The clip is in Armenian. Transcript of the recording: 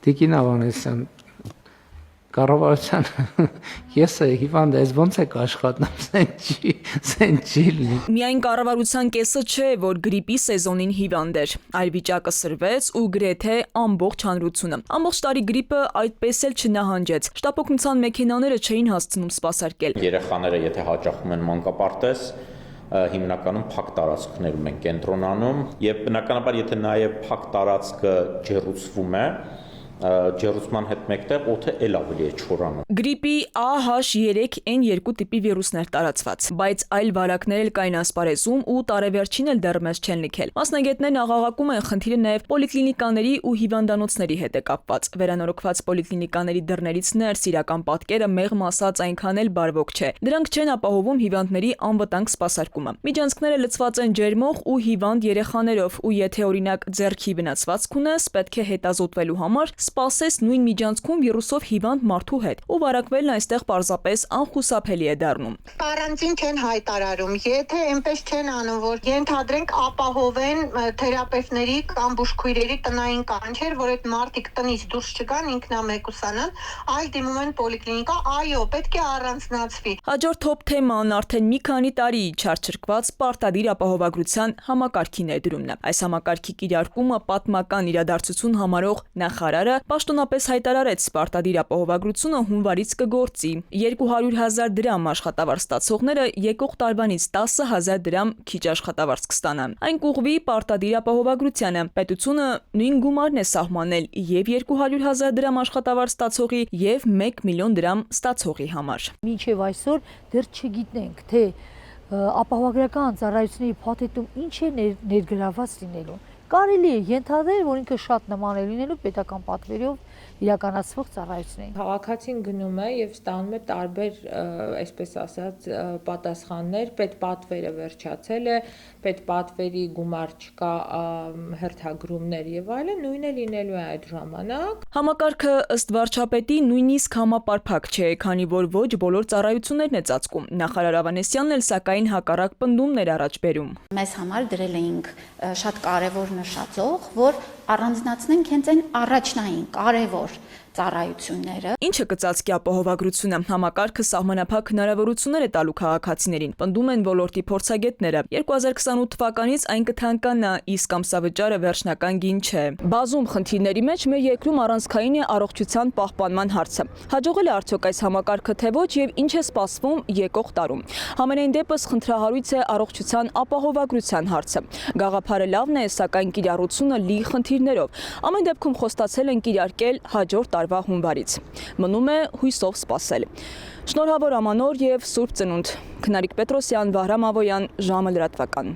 Տիկին Ավանեսյան, կառավարության ես հիվանդ ես ոնց եք աշխատում, սեն չի լինի։ Միայն կառավարության կեսը չէ, որ գրիպի սեզոնին հիվանդ էր, այլ վիճակը սրվեց ու գրեթե ամբողջ հանրությունը։ Ամբողջ տարի գրիպը այդպես էլ չնահանջեց։ Շտապօգնության մեքենաները չէին հասցնում սպասարկել։ Երեխաները եթե հաճախում են մանկապարտեզ, հիմնականում փակ տարածքներում են կենտրոնանում եւ բնականաբար եթե նաեւ փակ տարածքը ջեռուցվում է, ջեռուցման հետ մեկտեղ օդը էլ ավելի է չորանում։ Գրիպի AH3N2 տիպի վիրուսներ տարածված, բայց այլ վարակներ էլ կային ասպարեզում ու տարեվերջին էլ դեռ մեզ չեն լքել։ Մասնագետներն աղաղակում են խնդիրը նաև պոլիկլինիկաների ու հիվանդանոցների հետ է կապված։ Վերանորոգված պոլիկլինիկաների դռներից ներս իրական պատկերը մեղմ ասած այնքան էլ բարվոք չէ։ Դրանք չեն ապահովում հիվանդների անվտանգ սպասարկումը։ Միջանցքները լցված են ջերմող ու հիվանդ երեխաներով, ու եթե օրինակ ձեռքի վնասվածք ունես, պետք է հետազոտվելու համար սպասես նույն միջանցքում վիրուսով հիվանդ մարդու հետ, ու վարակվելն այստեղ պարզապես անխուսափելի է դառնում։ Կարանտին չեն հայտարարում, եթե այնպես չեն անում, որ ենթադրենք ապահովեն թերապևտների կամ բուժքույրերի տնային կանչեր, որ այդ մարդիկ տնից դուրս չգան, ինքնամեկուսանան, այլ դիմում են պոլիկլինիկա, այո, պետք է առանձնացվի։ Հաջորդ թոփ թեման արդեն մի քանի տարի չարչրկված պարտադիր ապահովագրության համակարգի ներդրումն է։ Այս համակարգի կիրարկումը պատմական իրադարձություն համարող նախարարը պաշտոնապես հայտարարեց պարտադիր ապահովագրությունը հունվարից կգործի։ 200,000 դրամ աշխատավարձ ստացողները եկող տարվանից 10,000 դրամ քիչ աշխատավարձ կստանան։ Այն կուղղվի պարտադիր ապահովագրությանը։ Պետությունը նույն գումարն է սահմանել եւ 200,000 դրամ աշխատավարձ ստացողի եւ 1 միլիոն դրամ ստացողի համար։ Մինչև այսօր դեռ չգիտենք, թե ապահովագրական ծառայությունների փաթեթում ինչ է ներգրաված լինելու։ Կարելի է ենթադրել, որ ինքը շատ նման է լինելու պետական պատվերով իրականացվող ծառայություններին։ Քաղաքացին գնում է եւ ստանում է տարբեր, այսպես ասած, պատասխաններ, պետպատվերը վերջացել է, պետպատվերի գումար չկա, հերթագրումներ եւ այլն, նույնը լինելու է այդ ժամանակ։ Համակարգը ըստ վարչապետի նույնիսկ համապարփակ չէ, քանի որ ոչ բոլոր ծառայություններն է ծածկում։ Նախարար Ավանեսյանն էլ սակայն հակառակ պնդումներ առաջ բերում։ Մեզ համար դրել էինք շատ կարևոր նշածող, որ առանձնացնենք հենց այն առաջնային կարևոր ծառայությունները։ Ինչը կծածկի ապահովագրությունը, համակարգը սահմանափակ հնարավորություններ է տալու քաղաքացիներին, պնդում են ոլորտի փորձագետները։ 2028 թվականից այն կթանկանա, իսկ ամսավճարը վերջնական գին չէ։ Բազում խնդիրների մեջ մեր երկրում առանցքային է առողջության պահպանման հարցը։ Հաջողել է արդյոք այս համակարգը թե ոչ եւ ինչ է սպասվում եկող տարում։ Համենայն դեպս խնդրահարույց է առողջության ապահովագրության հարցը։ Գաղափարը լավն է, սակայն կիրառությունը լի խնդիրներով։ Ամեն դեպքում խոստացել են կիրարկել հաջորդ տարվա հունվարից։ Մնում է հույսով սպասել։ Շնորհավոր ամանոր եւ Սուրբ Ծնունդ։ Քնարիկ Պետրոսյան, Վահրամ Ավոյան, ժամը լրատվական։